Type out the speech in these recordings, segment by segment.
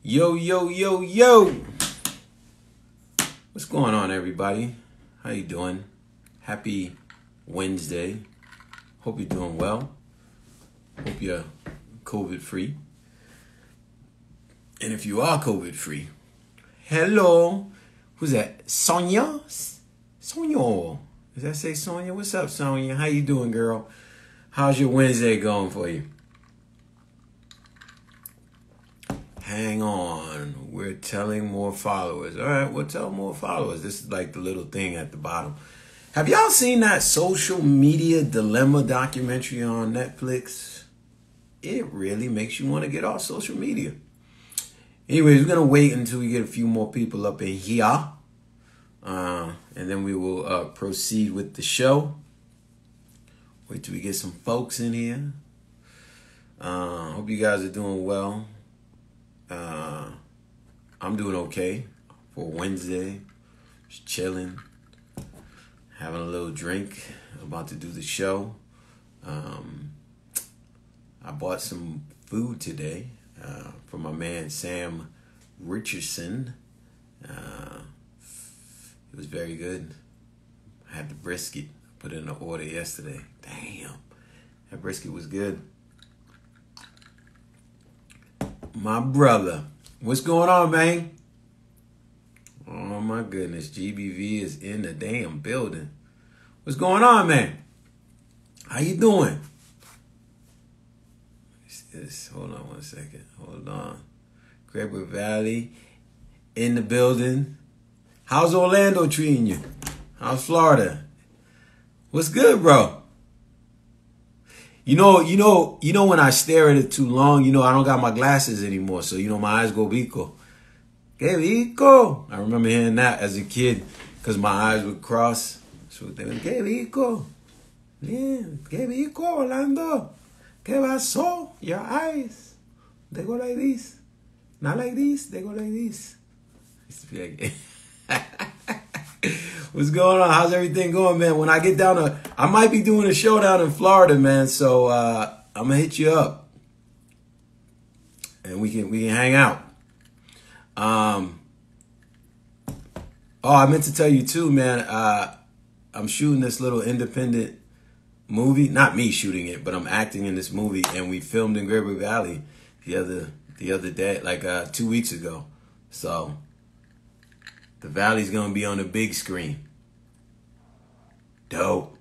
Yo, yo, yo, yo. What's going on, everybody? How you doing? Happy Wednesday. Hope you're doing well. Hope you're COVID-free. And if you are COVID-free, hello. Who's that? Sonia? Sonia. Does that say Sonia? What's up, Sonia? How you doing, girl? How's your Wednesday going for you? Hang on. We're telling more followers. All right, we'll tell more followers. This is like the little thing at the bottom. Have y'all seen that social media dilemma documentary on Netflix? It really makes you want to get off social media. Anyways, we're going to wait until we get a few more people up in here. And then we will proceed with the show. Wait till we get some folks in here. Hope you guys are doing well. I'm doing okay for Wednesday. Just chilling. Having a little drink. About to do the show. I bought some food today from my man Sam Richardson. It was very good. I had the brisket. Put in an order yesterday. Damn. That brisket was good. My brother. What's going on, man? Oh, my goodness. GBV is in the damn building. What's going on, man? How you doing? Hold on one second. Hold on. Grapevine Valley in the building. How's Orlando treating you? How's Florida? What's good, bro? You know when I stare at it too long, I don't got my glasses anymore. So, my eyes go bico. Que bico. I remember hearing that as a kid because my eyes would cross. So they went, que bico. Yeah, que bico, Orlando. Que pasó? Your eyes. They go like this. Not like this. They go like this. What's going on? How's everything going, man? When I get down to, I might be doing a show down in Florida, man. So I'm gonna hit you up, and we can hang out. Oh, I meant to tell you too, man. I'm shooting this little independent movie. Not me shooting it, but I'm acting in this movie, and we filmed in Grapevine Valley the other day, like 2 weeks ago. So the Valley's gonna be on the big screen. Dope.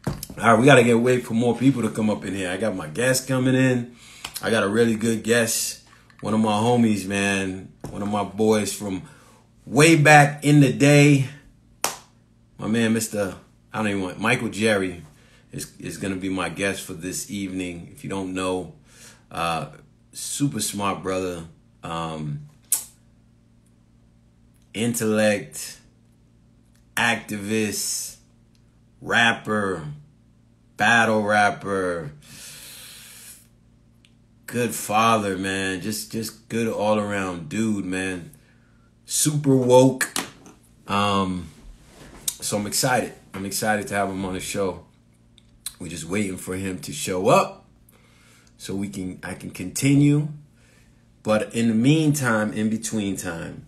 All right, we gotta wait for more people to come up in here. I got my guest coming in. I got a really good guest. One of my homies, man. One of my boys from way back in the day. My man, Michael Jerry is gonna be my guest for this evening. If you don't know, super smart brother. Intellect, activist, rapper, battle rapper, good father, man. Just good all around dude, man. Super woke. So I'm excited. I'm excited to have him on the show. We're just waiting for him to show up so I can continue. But in the meantime, in between time,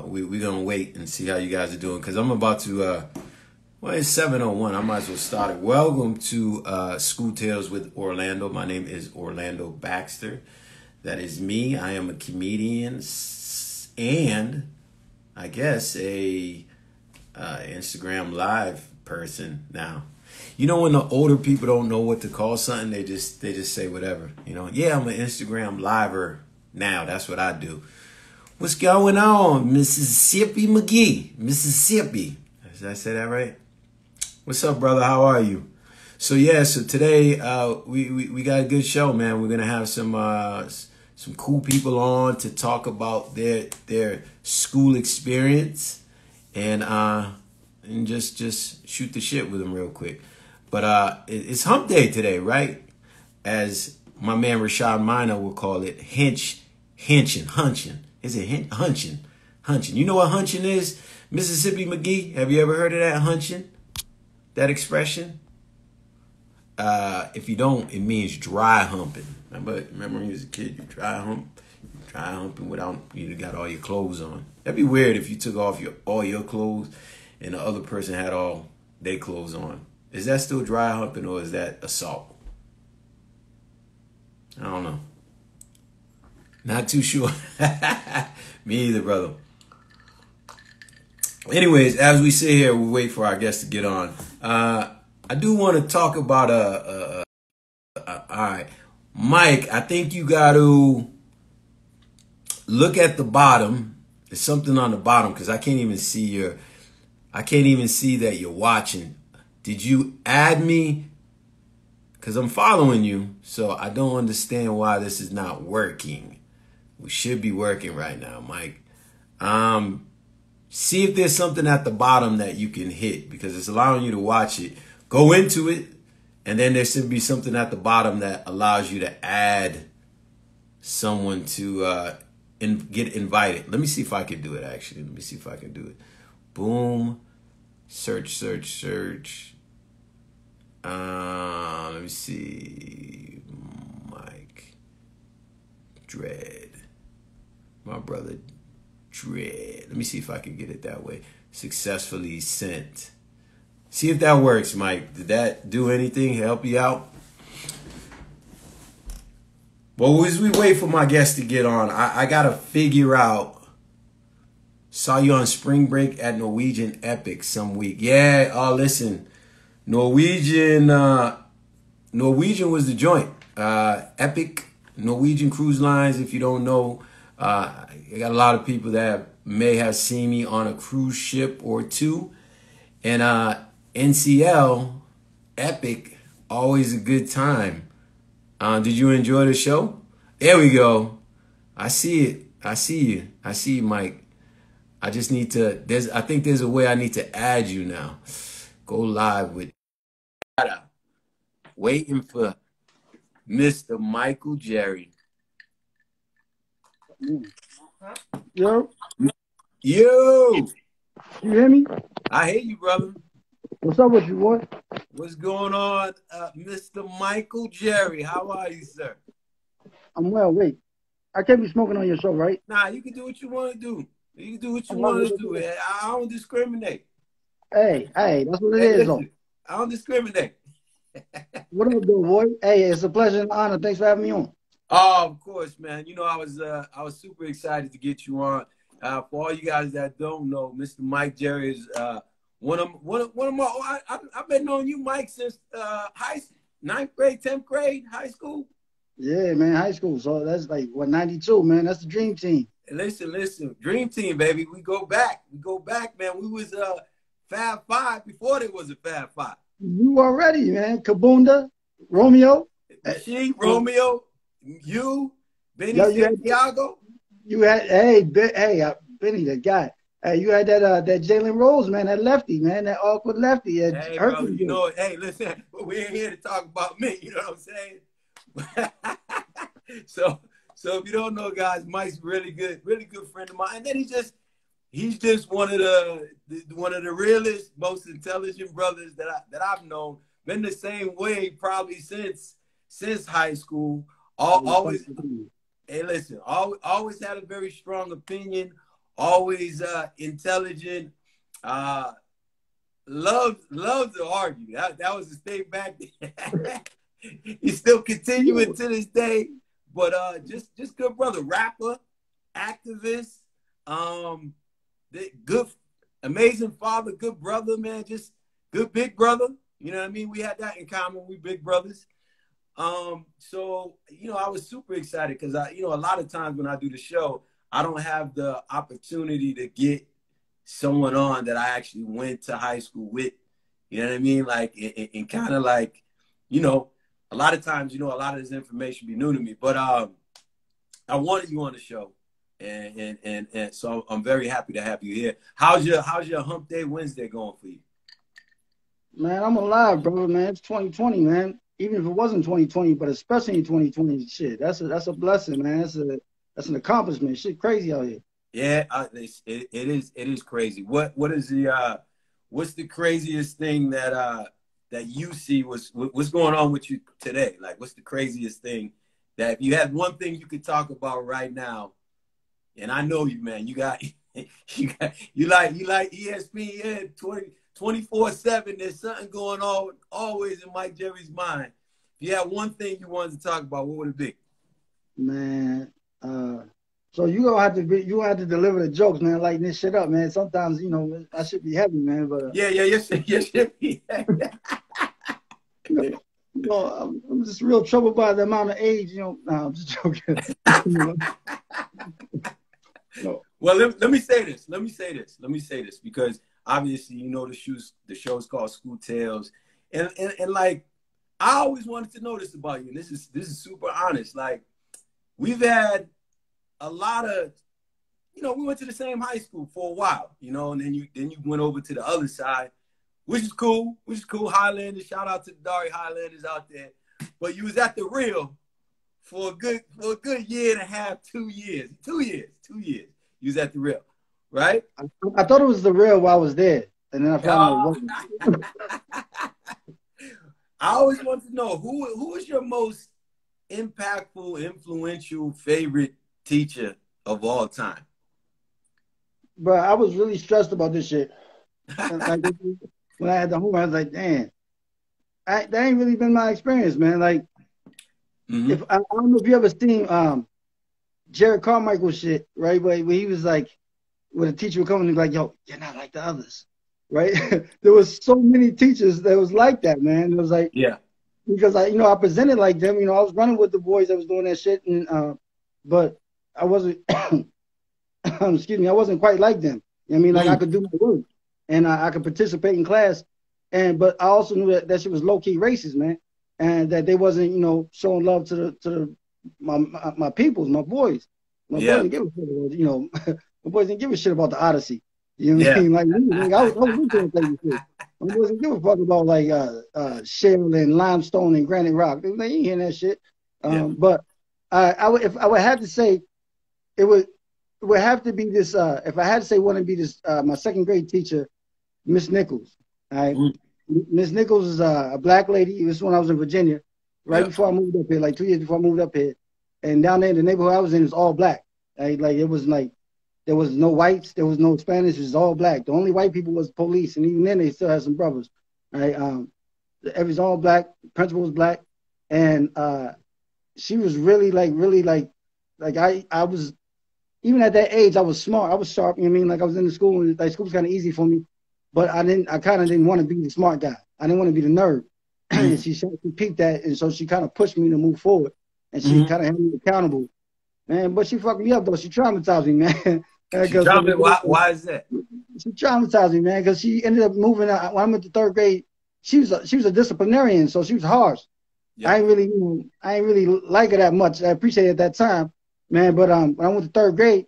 we're going to wait and see how you guys are doing. Because I'm about to, it's 7:01. I might as well start it. Welcome to School Tales with Orlando. My name is Orlando Baxter. That is me. I am a comedian and I guess a Instagram Live person now. When the older people don't know what to call something, they just say whatever. Yeah, I'm an Instagram Liver now. That's what I do. What's going on, Mississippi McGee? Mississippi. Did I say that right? What's up, brother? How are you? So today we got a good show, man. We're gonna have some cool people on to talk about their school experience and just shoot the shit with them real quick. But it's hump day today, right? As my man Rashad Minor will call it, hunching. Is it hunching? Hunching. You know what hunching is? Mississippi McGee, have you ever heard of that hunching? That expression? if you don't, it means dry humping. Remember when you was a kid, you dry humping without you got all your clothes on. That'd be weird if you took off all your clothes and the other person had all their clothes on. Is that still dry humping or is that assault? I don't know. Not too sure. Me either, brother. Anyways, as we sit here, we wait for our guests to get on. I do want to talk about all right, Mike. I think you got to look at the bottom. There's something on the bottom because I can't even see that you're watching. Did you add me? Because I'm following you, so I don't understand why this is not working. We should be working right now, Mike. See if there's something at the bottom that you can hit because it's allowing you to watch it. Go into it, and then there should be something at the bottom that allows you to add someone to get invited. Let me see if I can do it, actually. Let me see if I can do it. Boom. Search. Let me see. Mike Dread. My brother Dread. Let me see if I can get it that way. Successfully sent. See if that works, Mike. Did that do anything? Help you out? Well, as we wait for my guest to get on, I got to figure out. Saw you on spring break at Norwegian Epic some week. Yeah, listen. Norwegian was the joint. Epic, Norwegian Cruise Lines, if you don't know. I got a lot of people that may have seen me on a cruise ship or two. And NCL, Epic, always a good time. Did you enjoy the show? There we go. I see it. I see you. I see you, Mike. I just need to, I think there's a way I need to add you now. Go live with waiting for Mr. Michael Jerry. Yo. Yo. You hear me? I hear you, brother. What's up with you, boy? What's going on, Mr. Michael Jerry? How are you, sir? I'm well. Wait, I can't be smoking on your show, right? Nah, you can do what you want to do. You can do what you want to do. I don't discriminate. Hey, that's what it is, though. I don't discriminate. What up, though, boy? Hey, it's a pleasure and honor. Thanks for having me on. Oh, of course, man. You know, I was super excited to get you on. For all you guys that don't know, Mr. Mike Jerry is one of my. I've been knowing you, Mike, since ninth grade, 10th grade, high school. Yeah, man, high school. So that's like 92, man. That's the dream team. Listen, dream team, baby. We go back, man. We was Fab Five before there was a Fab Five. You already, man. Kabunda, Romeo, Romeo, you, Benny Santiago. You had Benny, the guy. You had that Jalen Rose, man, that lefty, man, that awkward lefty. Hey, bro, you know, hey, listen, we ain't here to talk about me. You know what I'm saying? So if you don't know, guys, Mike's really good friend of mine. And then he's just one of the realest, most intelligent brothers that I've known. Been the same way probably since high school. Always, hey, listen, always had a very strong opinion. Always intelligent. Loves to argue. That was the state back then. He's still continuing to this day. But just good brother, rapper, activist, good, amazing father, good brother, man, just good big brother. You know what I mean? We had that in common. We big brothers. So, you know, I was super excited because a lot of times when I do the show, I don't have the opportunity to get someone on that I actually went to high school with. You know what I mean? Like, and kind of like, you know, a lot of times, you know, a lot of this information be new to me. But I wanted you on the show, and so I'm very happy to have you here. How's your Hump Day Wednesday going for you? Man, I'm alive, brother. Man, it's 2020, man. Even if it wasn't 2020, but especially in 2020, shit, that's a blessing, man. That's an accomplishment. Shit, crazy out here. Yeah, it is crazy. What's the craziest thing that that you see what's going on with you today? Like, what's the craziest thing that if you had one thing you could talk about right now? And I know you, man. You like ESPN 24/7. There's something going on always in Mike Jerry's mind. If you had one thing you wanted to talk about, what would it be? Man, so you have to deliver the jokes, man. Lighten this shit up, man. Sometimes, you know, I should be heavy, man. But you should be. You know, I'm just real troubled by the amount of age, you know. Nah, I'm just joking. No. Well, let me say this because obviously, you know, the show's called School Tales, and like I always wanted to know this about you. And this is super honest. Like, we've had a lot of, you know, we went to the same high school for a while, you know, and then you went over to the other side, which is cool. Highlanders, shout out to the Dari Highlanders out there. But you was at the Real for a good year and a half, 2 years. 2 years. You was at the Real, right? I thought it was the Real while I was there, and then I found out. I always wanted to know who was your most impactful, influential, favorite teacher of all time? Bro, I was really stressed about this shit. Like, when I had the homework, I was like, damn, that ain't really been my experience, man. Like, if I don't know if you ever seen Jared Carmichael shit, right? Where he was like, when a teacher would come and be like, yo, you're not like the others, right? There was so many teachers that was like that, man. It was like, yeah, because I presented like them. You know, I was running with the boys that was doing that shit, and but I wasn't. Excuse me, I wasn't quite like them. I mean, like I could do my work, and I could participate in class, but I also knew that shit was low key racist, man, and that they wasn't, you know, showing love to my peoples, my boys. My boys didn't give a shit about, you know, my boys didn't give a shit about the Odyssey. You know what I mean? Like I was doing crazy shit. My boys didn't give a fuck about like shale and limestone and granite rock. They ain't hearing that shit. But if I would have to say, it would have to be this. If I had to say one, it'd be this. My second grade teacher, Miss Nichols. All right, Miss Nichols is a black lady. This is when I was in Virginia, right before I moved up here, like 2 years before I moved up here. And down there in the neighborhood I was in, it was all black. Right? Like it was like there was no whites, there was no Spanish. It was all black. The only white people was police, and even then they still had some brothers. Right? It was all black. The principal was black, and she was really like I was. Even at that age, I was smart. I was sharp. You know what I mean? Like I was in the school, and like school was kind of easy for me. But I kind of didn't want to be the smart guy. I didn't want to be the nerd. And she peeped that, and so she kind of pushed me to move forward. And she kind of held me accountable, man. But she fucked me up though. She traumatized me, man. Why is that? She traumatized me, man, because she ended up moving out. When I went to third grade, she was a disciplinarian, so she was harsh. Yeah. I ain't really like her that much. I appreciate it at that time. Man, but when I went to third grade,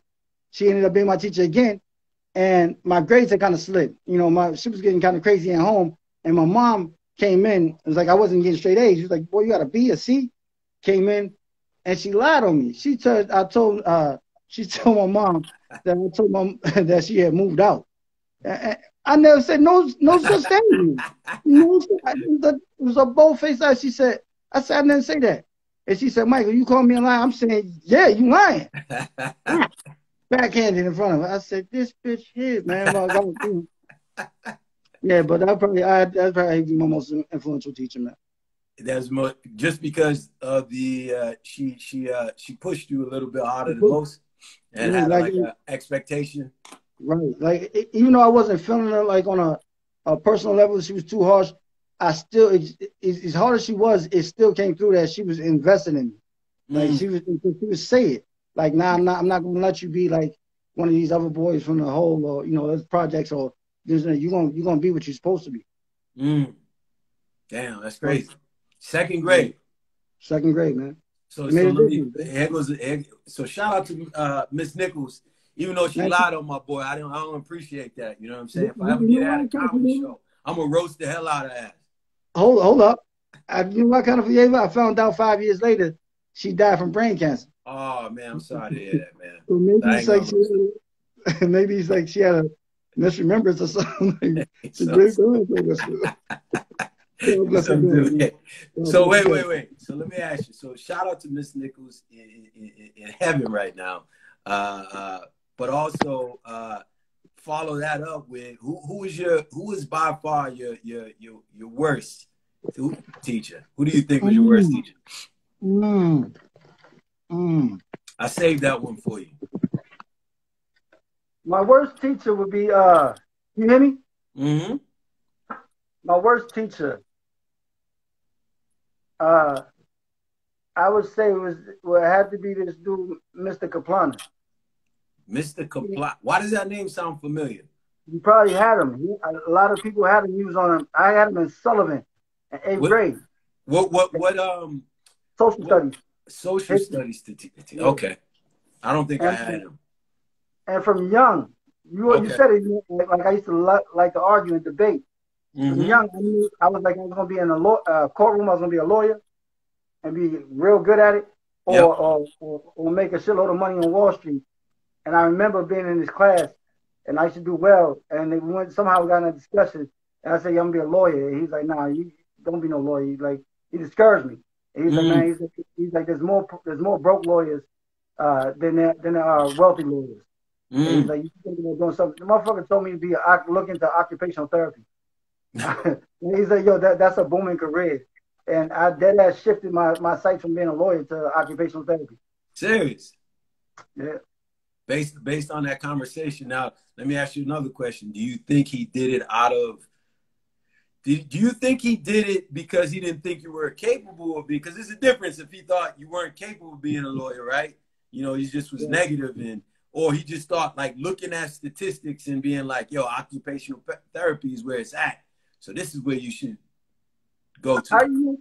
she ended up being my teacher again, and my grades had kind of slipped. You know, she was getting kind of crazy at home, and my mom came in. It was like I wasn't getting straight A's. She was like, "Boy, you got a B, a C." Came in, and she lied on me. She told my mom that she had moved out. I never said no such thing. It was a bold-faced lie. She said, I said, I didn't say that. And she said, Michael, you call me a liar? I'm saying, yeah, you lying. Backhanded in front of her. I said, this bitch here, man. Yeah, but that's probably my most influential teacher, man. That's more just because of the she pushed you a little bit harder than most and had like an expectation. Right. Like even though I wasn't feeling her like on a personal level, she was too harsh. I still, as hard as she was, it still came through that she was invested in me. Like she was saying, like, nah, I'm not gonna let you be like one of these other boys from the whole, or those projects, or you're gonna be what you're supposed to be. Damn, that's crazy. Second grade. Second grade, man. So shout out to Miss Nichols. Even though she lied on my boy, I don't appreciate that. You know what I'm saying? If I ever get at a comedy show, I'm gonna roast the hell out of that. Hold up. You know what kind of behavior? I found out 5 years later she died from brain cancer. Oh man, I'm sorry to hear that, man. So maybe it's like she had a misremembrance or something. God bless So her. good. God So bless her. wait. So let me ask you. So shout out to Miss Nichols in heaven right now. But also follow that up with who is by far your worst teacher? Who do you think was your worst Mm, teacher? mm, mm. I saved that one for you. My worst teacher would be you hear me? Mm-hmm. My worst teacher, uh, I would say would have to be this dude, Mr. Kaplana. Mr. Kapla. Why does that name sound familiar? You probably had him. A lot of people had him. He was on him. I had him in Sullivan, in eighth What grade, social what studies, social history. studies Yeah. okay. I don't think I And had him. and from young, you Okay. said it like I used to like to argue and debate. From Mm-hmm. young, I knew I was like I was gonna be in a courtroom. I was gonna be a lawyer and be real good at it, Yep. or make a shitload of money on Wall Street. And I remember being in this class, and I used to do well. And somehow we got in a discussion, and I said, yeah, "I'm gonna be a lawyer." And he's like, "Nah, you don't be no lawyer." He discouraged me. And he's like, Mm. "Man, he's like, there's more broke lawyers than there are wealthy lawyers." And he's Mm. like, "You think about doing something?" The motherfucker told me to look into occupational therapy. And he's like, "Yo, that's a booming career." And I dead ass shifted my sight from being a lawyer to occupational therapy. Serious. Yeah. Based on that conversation. Now, let me ask you another question. Do you think he did it out of do you think he did it because he didn't think you were capable of being? Because there's a difference if he thought you weren't capable of being a lawyer, right? You know, he just was Yeah. negative and or he just thought like looking at statistics and being like, yo, occupational therapy is where it's at. So this is where you should go to.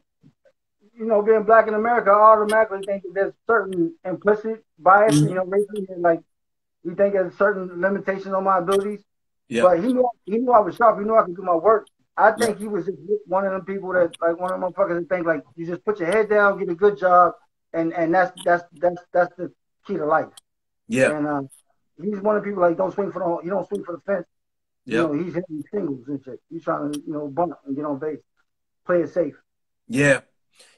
Being black in America, I automatically think that there's certain implicit bias, Mm-hmm. racially, and like we think there's certain limitations on my abilities. Yeah. But he knew I was sharp. He knew I could do my work. I Yeah. think he was just one of them people that like one of them motherfuckers that think like you just put your head down, get a good job, and that's the key to life. Yeah. And he's one of the people like you don't swing for the fence. Yep. He's hitting singles and shit. He's trying to bunt and get on base, play it safe. Yeah.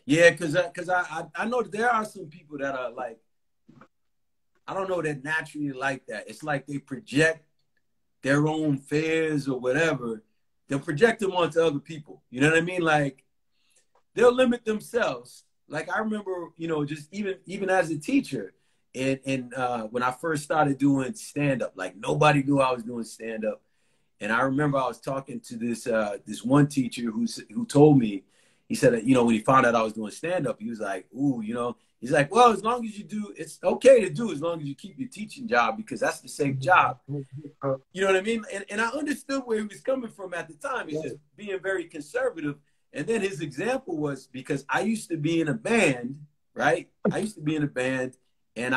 Yeah, because I know there are some people that are like, I don't know, that naturally like that. It's like they project their own fears or whatever. They'll project them onto other people. You know what I mean? Like they'll limit themselves. Like I remember, just even as a teacher, and when I first started doing stand up, like nobody knew I was doing stand up. And I remember I was talking to this one teacher who told me, he said that, when he found out I was doing stand up, he was like, ooh, he's like, well, as long as you do, it's okay to do as long as you keep your teaching job because that's the safe job. You know what I mean? And I understood where he was coming from at the time. He's just being very conservative. And then his example was because I used to be in a band, right? I used to be in a band and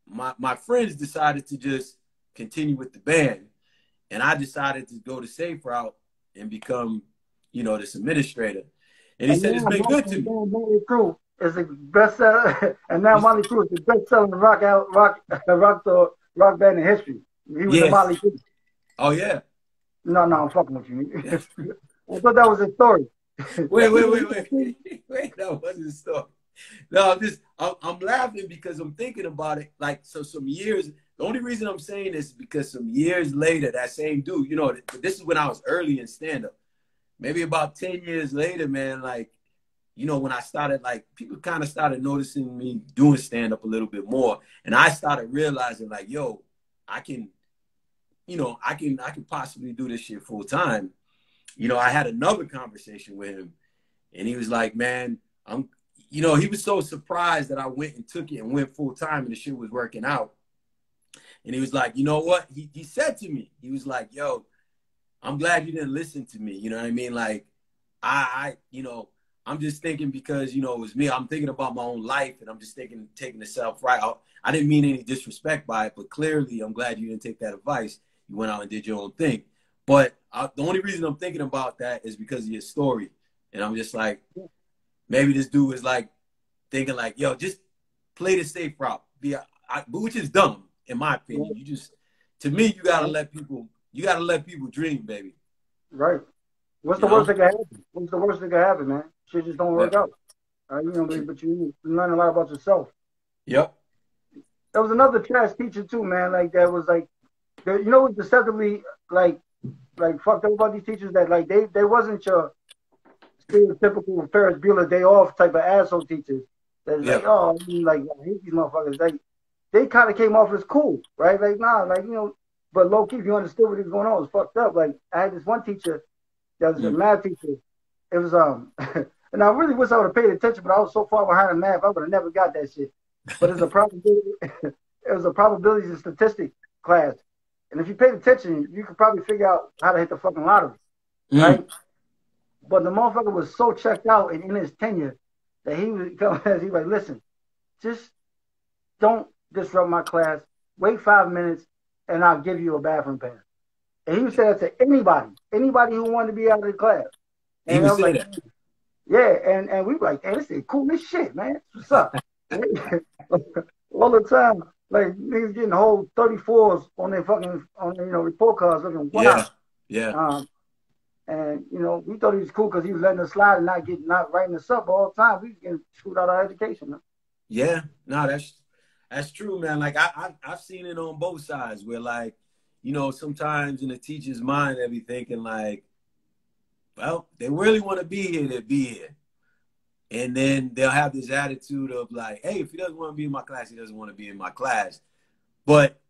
my friends decided to just continue with the band. And I decided to go the safe route and become, this administrator. And he And said, it's now been good to me. Motley Crue is the bestseller, and now Motley Crue is the best-selling rock band in history. He was in Yes. Motley Crue. Oh, yeah. No, I'm fucking with you. I thought that was a story. Wait. Wait, that wasn't a story. No, I'm laughing because I'm thinking about it. Like, so some years, the only reason I'm saying this is because some years later, that same dude, this is when I was early in stand-up. Maybe about 10 years later, man, like, when I started, like, people kind of started noticing me doing stand-up a little bit more. And I started realizing, like, yo, I can possibly do this shit full time. I had another conversation with him and he was like, man, he was so surprised that I went and took it and went full time and the shit was working out. And he was like, you know what? He said to me, he was like, yo, I'm glad you didn't listen to me. You know what I mean? Like, I'm just thinking because, it was me. I'm thinking about my own life and I'm just taking the self right. I didn't mean any disrespect by it, but clearly I'm glad you didn't take that advice. You went out and did your own thing. But the only reason I'm thinking about that is because of your story. And I'm just like, maybe this dude is like thinking like, yo, just play the safe route. Which is dumb, in my opinion. To me, you gotta let people dream, baby. Right. What's You the worst know? that could happen? What's the worst that could happen, man? Shit just don't work Yep. out. You know, but you learn a lot about yourself. Yep. There was another trash teacher too, man. Like that was like, you know, deceptively like fucked up about these teachers that like they wasn't your stereotypical Ferris Bueller day off type of asshole teachers. That's like, Yep. oh, like I hate these motherfuckers. Like they kind of came off as cool, right? Like nah, like you know, but low key, if you understood what was going on, it was fucked up. Like I had this one teacher that was a Mm. math teacher. It was and I really wish I would have paid attention, but I was so far behind in math, I would have never got that shit. But it's a probability. It was a probabilities and statistics class, and if you paid attention, you could probably figure out how to hit the fucking lottery, Mm. right? But the motherfucker was so checked out and in his tenure that he was he was like, listen, just don't disrupt my class. Wait 5 minutes, and I'll give you a bathroom pass. And he would say that to anybody who wanted to be out of the class. He And would I was say like, that. yeah, and we were like, hey, this is cool as shit, man. What's up? All the time, like niggas getting whole 34s on their fucking on their, report cards looking Yeah. wild. Yeah. Um, and we thought he was cool because he was letting us slide and not writing us up all the time. We was getting screwed out of our education, man. Yeah. No, that's true, man. Like I've seen it on both sides where like, sometimes in the teacher's mind they be thinking like, well, they really want to be here, they'll be here. And then they'll have this attitude of like, hey, if he doesn't want to be in my class, he doesn't want to be in my class. But,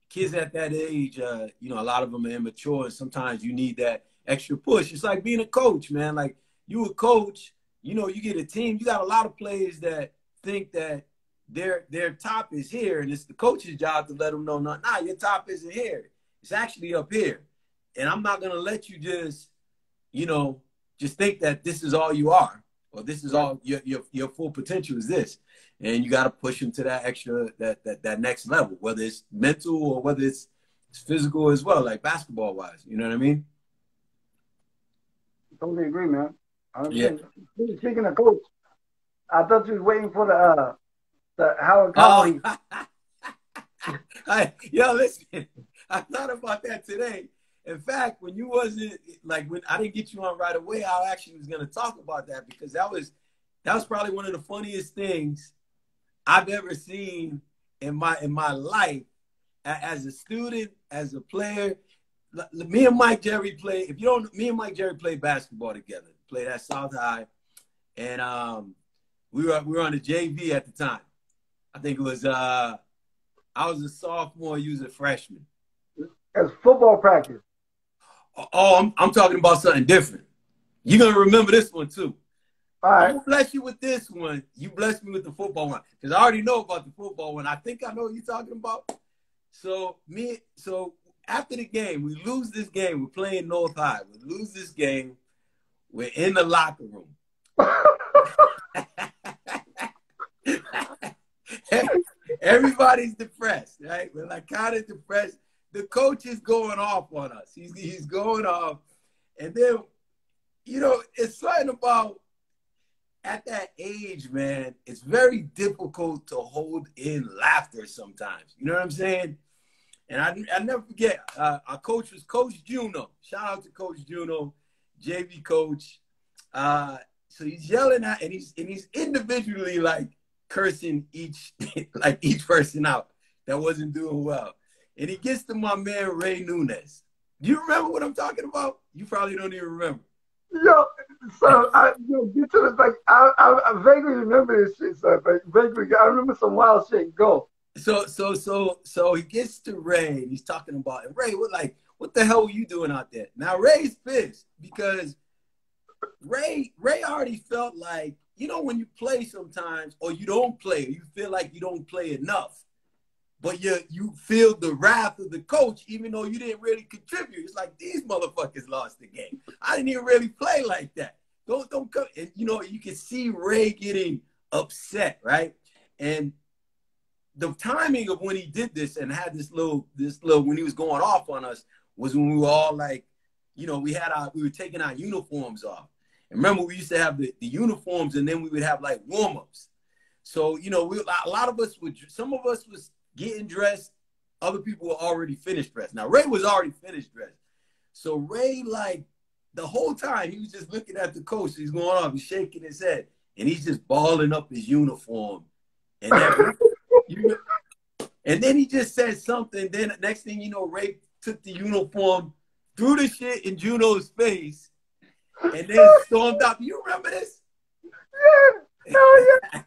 kids at that age, a lot of them are immature, and sometimes you need that extra push. It's like being a coach, man. Like you a coach, you get a team. You got a lot of players that think that their top is here, and it's the coach's job to let them know, nah, your top isn't here. It's actually up here. And I'm not going to let you just think that this is all you are, or this is all your full potential is this. And you got to push them to that extra, that next level, whether it's mental or whether it's physical as well, like basketball wise. You know what I mean? Totally agree, man. Yeah. 100%. Speaking of coach, I thought you was waiting for the Howard Oh, Connolly. listen, I thought about that today. In fact, when you wasn't when I didn't get you on right away, I actually was going to talk about that because that was probably one of the funniest things I've ever seen in my life as a student, as a player. Me and Mike Jerry played. If you don't, me and Mike Jerry played basketball together. Played at South High, and we were on the JV at the time. I think it was I was a sophomore, you was a freshman. As football practice. Oh, I'm talking about something different. You're gonna remember this one too. All right. I'm gonna bless you with this one. You bless me with the football one because I already know about the football one. I think I know what you're talking about. So after the game, we lose this game. We're playing North High. We lose this game. We're in the locker room. Everybody's depressed, right? We're like kind of depressed. The coach is going off on us. He's going off. And then, it's something about at that age, man, it's very difficult to hold in laughter sometimes. You know what I'm saying? And I never forget, our coach was Coach Juno. Shout out to Coach Juno, JV coach. So he's yelling at, and he's individually like cursing each person out that wasn't doing well. And he gets to my man Ray Nunez. Do you remember what I'm talking about? You probably don't even remember. Yo, so get to this. Like I vaguely remember this shit, son. But vaguely, I remember some wild shit. Go. So he gets to Ray, and he's talking about, and Ray, what the hell were you doing out there? Now Ray's pissed because Ray already felt like, when you play sometimes, or you don't play, or you feel like you don't play enough, but you feel the wrath of the coach, even though you didn't really contribute. It's like, these motherfuckers lost the game. I didn't even really play like that. Don't come. And you can see Ray getting upset, right? And the timing of when he did this and had this little when he was going off on us was when we were all like, we were taking our uniforms off. And remember, we used to have the uniforms, and then we would have like warm-ups. So, a lot of us some of us was getting dressed. Other people were already finished dressed. Now, Ray was already finished dressed. So Ray the whole time he was just looking at the coach. He's going off, he's shaking his head, and he's just balling up his uniform. And and then he just said something. Then next thing you know, Ray took the uniform, threw the shit in Juno's face, and then stormed out. Do you remember this? Yeah. Oh, yeah.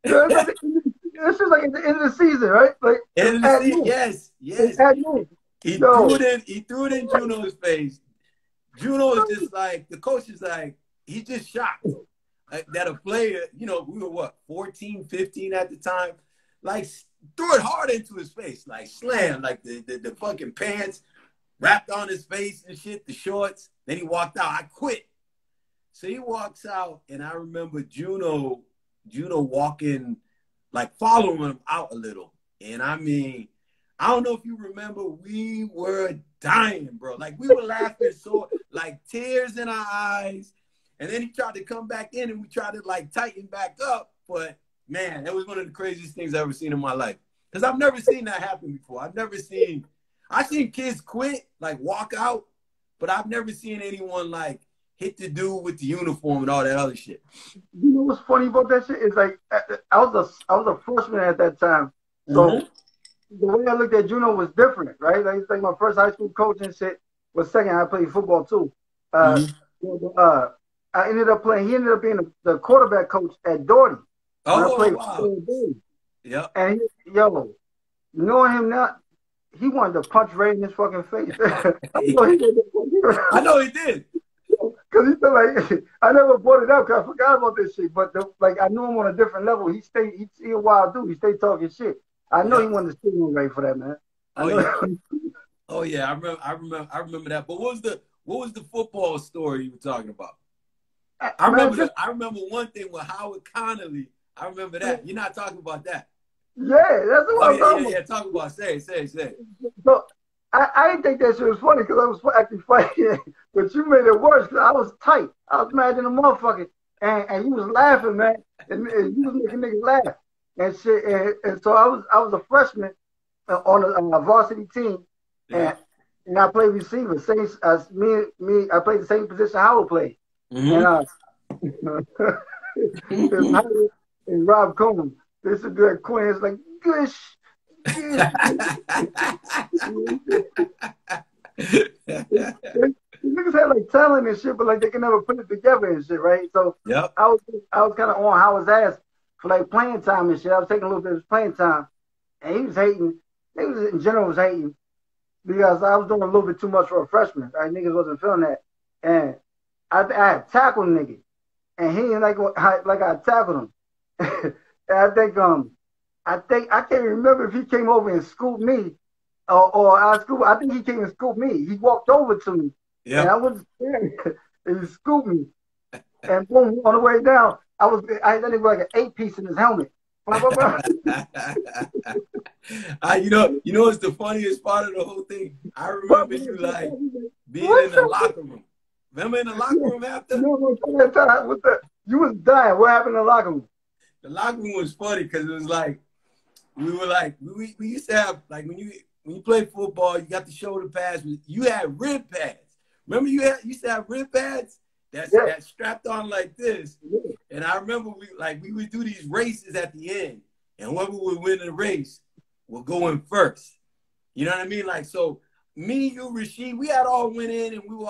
This was like at the end of the season, right? Like end of the season, yes. He threw it in Juno's face. Juno is just like, the coach is like, he's just shocked that a player, you know, we were what, 14, 15 at the time, like threw it hard into his face, like slam, like the fucking pants wrapped on his face and shit, the shorts. Then he walked out. I quit. So he walks out, and I remember Juno walking, like following him out a little. And I mean, I don't know if you remember, we were dying, bro. Like we were laughing so, like tears in our eyes. And then he tried to come back in, and we tried to like tighten back up. But man, that was one of the craziest things I've ever seen in my life. Because I've never seen that happen before. I've seen kids quit, like walk out, but I've never seen anyone like hit the dude with the uniform and all that other shit. You know what's funny about that shit is like I was a freshman at that time, so the way I looked at Juno was different, right? Like it's like my first high school coach and shit was second. I played football too. I ended up playing. He ended up being the quarterback coach at Doherty. Oh, wow. Yeah. And knowing him now, he wanted to punch Ray in his fucking face. I know he did. Because he said, like, I never brought it up because I forgot about this shit. But, like, I knew him on a different level. He a wild dude. He stayed talking shit. I know he wanted to steal on Ray for that, man. Oh, yeah. I remember that. But what was the football story you were talking about? I remember one thing with Howard Connolly. I remember that. You're not talking about that. Yeah, that's what I'm talking about. Yeah, talk about it. Say it. So, I didn't think that shit was funny because I was actually fighting, but you made it worse because I was tight. I was mad than a motherfucker, and you was laughing, man, and you was making niggas laugh and shit. And so I was a freshman on a varsity team, and I played receiver. I played the same position Howard played, and and Rob Coleman. This is good. Quinn is like, gush. Niggas had like talent and shit, but like they can never put it together and shit, right? So I was kind of on Howard's ass for like playing time and shit. I was taking a little bit of his playing time, and he was hating. Niggas in general was hating because I was doing a little bit too much for a freshman. Right? Niggas wasn't feeling that, and I had tackled a nigga, and he didn't like I tackled him. And I can't remember if he came over and scooped me or I scooped. I think he came and scooped me. He walked over to me. Yeah. And I wasn't scared. And he scooped me. And boom, on the way down, I had that nigga like an 8-piece in his helmet. Blah, blah, blah. You know what's the funniest part of the whole thing? I remember you like being in the locker room. Remember in the locker room after? No, that time, you was dying. What happened in the locker room? The locker room was funny because it was like we used to have like when you play football, you got the shoulder pads. You had rib pads. Remember you used to have rib pads that's strapped on like this. Yeah. And I remember we would do these races at the end, and whoever would win the race would go in first. You know what I mean? Like so, me, you, Rasheed, we had all went in and we were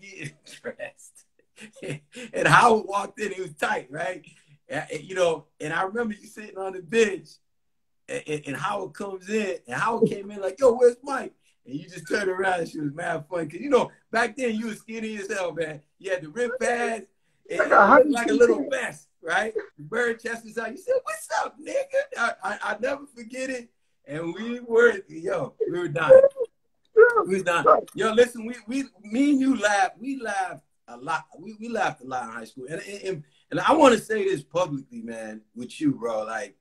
getting dressed. And Howard walked in, he was tight, right? You know, and I remember you sitting on the bench, and Howard comes in, and Howard came in like, yo, where's Mike? And you just turned around, and she was mad funny. Because, you know, back then you was skinny as hell, man. You had the rib pads, and like a little vest, right? The bird chest was out. You said, what's up, nigga? I never forget it. And we were dying. We was dying. Yo, listen, me and you laughed. We laughed a lot. We laughed a lot in high school. And I want to say this publicly, man, with you, bro. Like,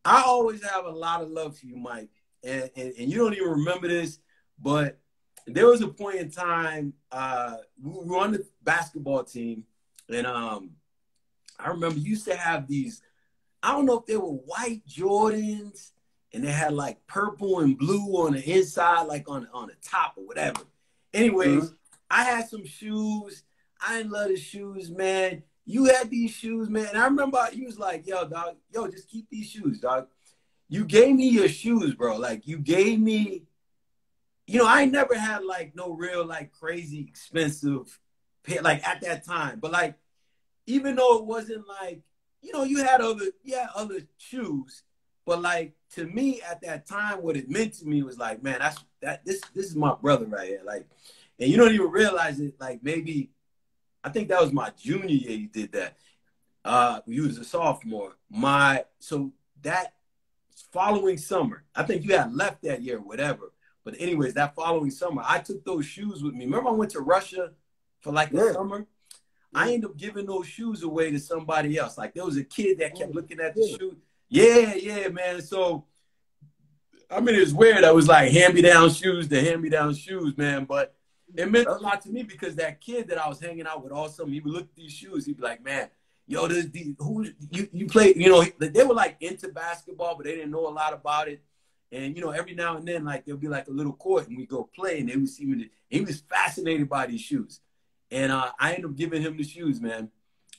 I always have a lot of love for you, Mike. And you don't even remember this, but there was a point in time, we were on the basketball team, and I remember you used to have these, I don't know if they were white Jordans, and they had like purple and blue on the inside, like on the top or whatever. Anyways, I had some shoes. I didn't love the shoes, man. You had these shoes, man. And I remember you was like, yo, dog, yo, just keep these shoes, dog. You gave me your shoes, bro. Like, you gave me, you know, I never had like no real like crazy expensive pair, like at that time. But like, even though it wasn't like, you know, you had other shoes, but like to me at that time, what it meant to me was like, man, this is my brother right here. Like, and you don't even realize it. Like maybe I think that was my junior year you did that. You was a sophomore. So that following summer, I think you had left that year, whatever. But anyways, that following summer, I took those shoes with me. Remember I went to Russia for like a summer? I ended up giving those shoes away to somebody else. Like there was a kid that kept looking at the shoe. Yeah, man. So, I mean, it's weird. I was like hand-me-down shoes, man. But it meant a lot to me because that kid that I was hanging out with all summer, he would look at these shoes. He'd be like, man, yo, who you play? You know, they were like into basketball, but they didn't know a lot about it. And, you know, every now and then, like there'll be like a little court and we go play and they would see me. He was fascinated by these shoes. And I ended up giving him the shoes, man.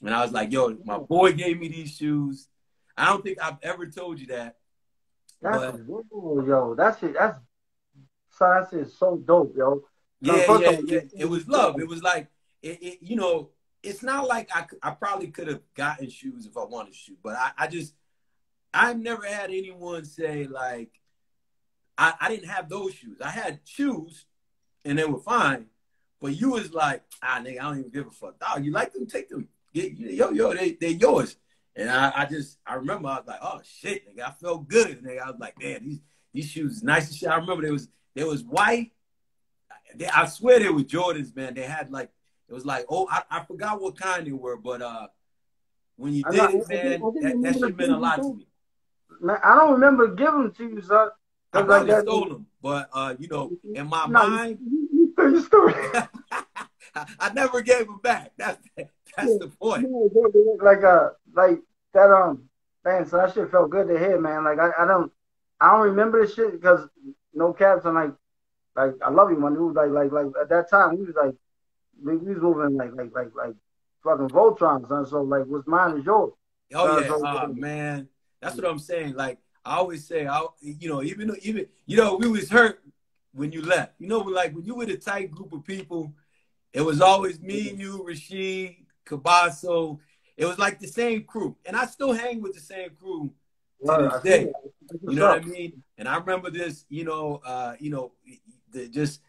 And I was like, yo, my boy gave me these shoes. I don't think I've ever told you that. Yo, that shit is so dope, yo. Yeah. It was love. It was like, you know, it's not like I probably could have gotten shoes if I wanted to, but I've never had anyone say like, I didn't have those shoes. I had shoes and they were fine. But you was like, nigga, I don't even give a fuck. Dog, you like them? Take them. Yo, they're yours. And I remember I was like, oh shit, nigga, I felt good. Nigga, I was like, man, these shoes is nice and shit. I remember they was white. I swear they were Jordans, man. They had like, it was like, I forgot what kind they were, but when you did it, man, that shit meant a lot to me. Man, I don't remember giving them to you, son. I probably stole them, but you know, in my mind. I never gave him back. That's the point. Like that man, so that shit felt good to hear, man. Like I don't remember this shit because no caps and like I love you, man. Dude, like at that time we was like we was moving like fucking Voltron, son. So like what's mine is yours. Oh yeah, man. That's what I'm saying. Like I always say, you know, even you know, we was hurt when you left. You know, like when you were the tight group of people, it was always me, you, Rashid, Cabasso. It was like the same crew. And I still hang with the same crew to this day. You know what I mean? And I remember this, just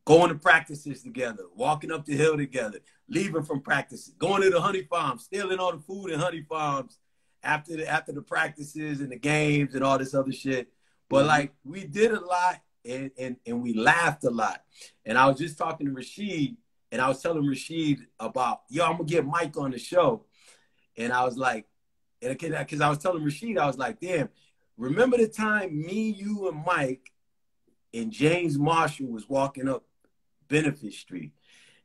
going to practices together, walking up the hill together, leaving from practices, going to the honey farms, stealing all the food in honey farms after the practices and the games and all this other shit. But like we did a lot. And we laughed a lot. And I was just talking to Rashid, and I was telling Rashid about, yo, I'm gonna get Mike on the show. And I was like, because I was telling Rashid, I was like, damn, remember the time me, you, and Mike and James Marshall was walking up Benefit Street,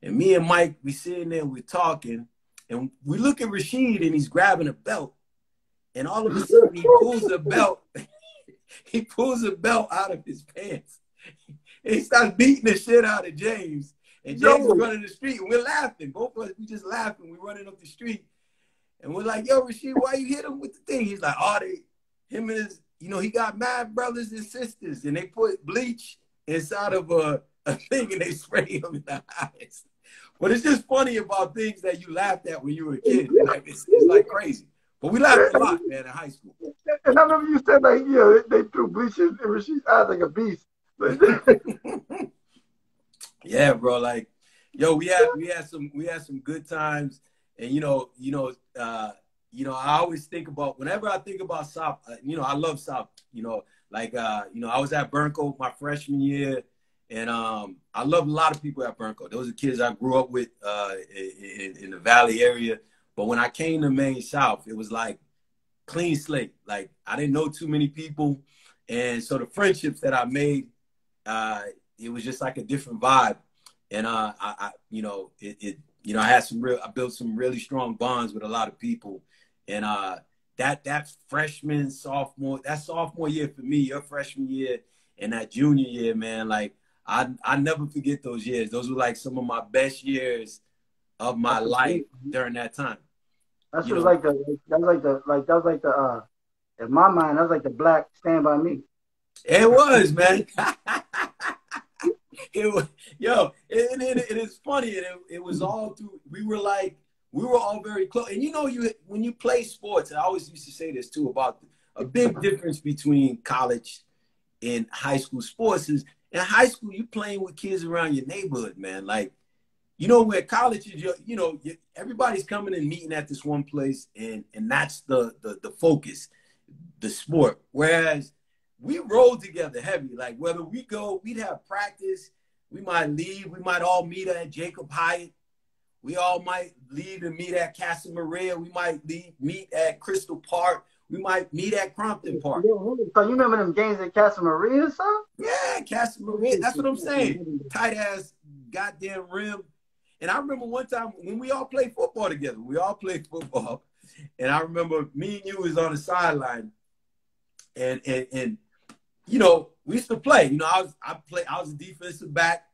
and me and Mike, we sitting there, we're talking, and we look at Rashid, and he's grabbing a belt, and all of a sudden he pulls a belt. He pulls a belt out of his pants. And he starts beating the shit out of James. And James is running the street. And we're laughing. Both of us, we just laughing. We're running up the street. And we're like, yo, Rashid, why you hit him with the thing? He's like, him and his, you know, he got mad brothers and sisters. And they put bleach inside of a thing and they spray him in the eyes. But it's just funny about things that you laughed at when you were a kid. Like, it's like crazy. But we laughed a lot, man, in high school. And I remember you said, like, they threw bleach in Rashid's eyes like a beast. Yeah, bro. Like, yo, we had some good times, and I always think about whenever I think about South. I love South. I was at Burnco my freshman year, and I love a lot of people at Burnco. Those are kids I grew up with in the Valley area. But when I came to Maine South, it was like clean slate. Like I didn't know too many people. And so the friendships that I made, it was just like a different vibe. And I built some really strong bonds with a lot of people. And that sophomore year for me, your freshman year and that junior year, man, like I never forget those years. Those were like some of my best years of my life during that time. That's just like that was like the in my mind, that was like the Black Stand By Me. It was, man. It was, yo, it is funny. It was all through. We were all very close. And you know, when you play sports, I always used to say this too about a big difference between college and high school sports is in high school you playing with kids around your neighborhood, man. Like, you know, where college is, everybody's coming and meeting at this one place, and that's the focus, the sport. Whereas we roll together heavy. Like whether we go, we'd have practice. We might leave. We might all meet at Jacob Hyatt. We all might leave and meet at Casa Maria. We might meet at Crystal Park. We might meet at Crompton Park. So you remember them games at Casa Maria, son? Yeah, Casa Maria. That's what I'm saying. Tight ass goddamn rim. And I remember one time when we all played football together. We all played football. And I remember me and you was on the sideline. And you know, we used to play. You know, I was a defensive back.